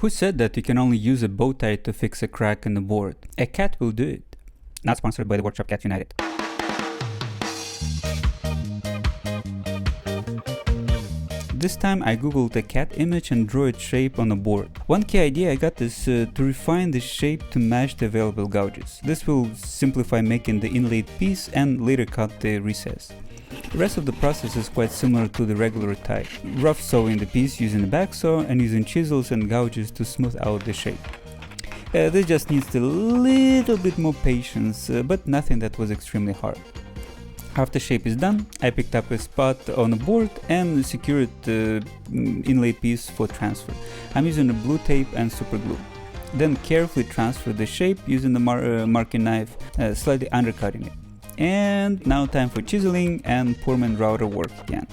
Who said that you can only use a bow tie to fix a crack in the board? A cat will do it. Not sponsored by the Workshop Cat United. This time I googled a cat image and drew its shape on a board. One key idea I got is to refine the shape to match the available gouges. This will simplify making the inlaid piece and later cut the recess. The rest of the process is quite similar to the regular tie. Rough sawing the piece using a back saw and using chisels and gouges to smooth out the shape. This just needs a little bit more patience, but nothing that was extremely hard. After shape is done, I picked up a spot on the board and secured the inlaid piece for transfer. I'm using a blue tape and super glue. Then carefully transfer the shape using the marking knife, slightly undercutting it. And now time for chiseling and Poorman and router work again.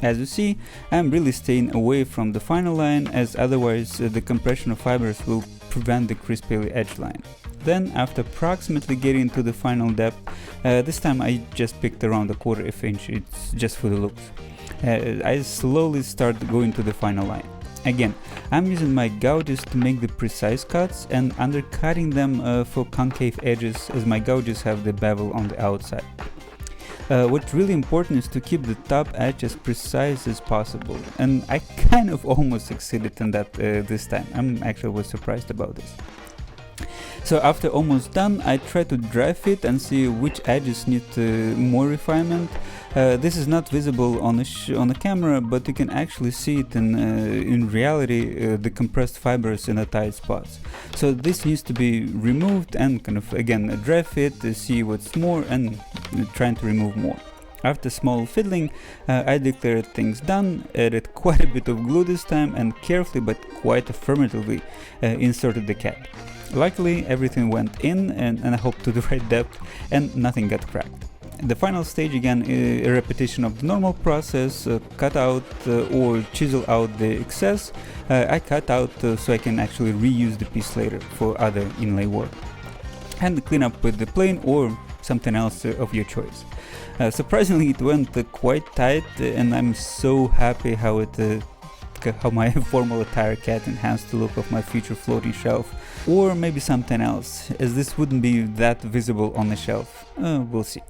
As you see, I'm really staying away from the final line, as otherwise the compression of fibers will prevent the crispy edge line. Then, after approximately getting to the final depth, this time I just picked around a 1/4 inch, it's just for the looks. I slowly start going to the final line. Again, I'm using my gouges to make the precise cuts and undercutting them for concave edges, as my gouges have the bevel on the outside. What's really important is to keep the top edge as precise as possible, and I kind of almost succeeded in that this time. Was surprised about this. So after almost done, I try to dry fit and see which edges need more refinement. This is not visible on the camera, but you can actually see it in reality, the compressed fibers in the tight spots. So this needs to be removed and kind of again dry fit to see what's more and trying to remove more. After small fiddling, I declared things done, added quite a bit of glue this time, and carefully but quite affirmatively inserted the cat. Luckily, everything went in and I hope to the right depth and nothing got cracked. The final stage again is a repetition of the normal process, cut out or chisel out the excess. I cut out so I can actually reuse the piece later for other inlay work. And clean up with the plane or something else of your choice. Surprisingly, it went quite tight, and I'm so happy how my formal attire cat enhanced the look of my future floating shelf, or maybe something else, as this wouldn't be that visible on the shelf. We'll see.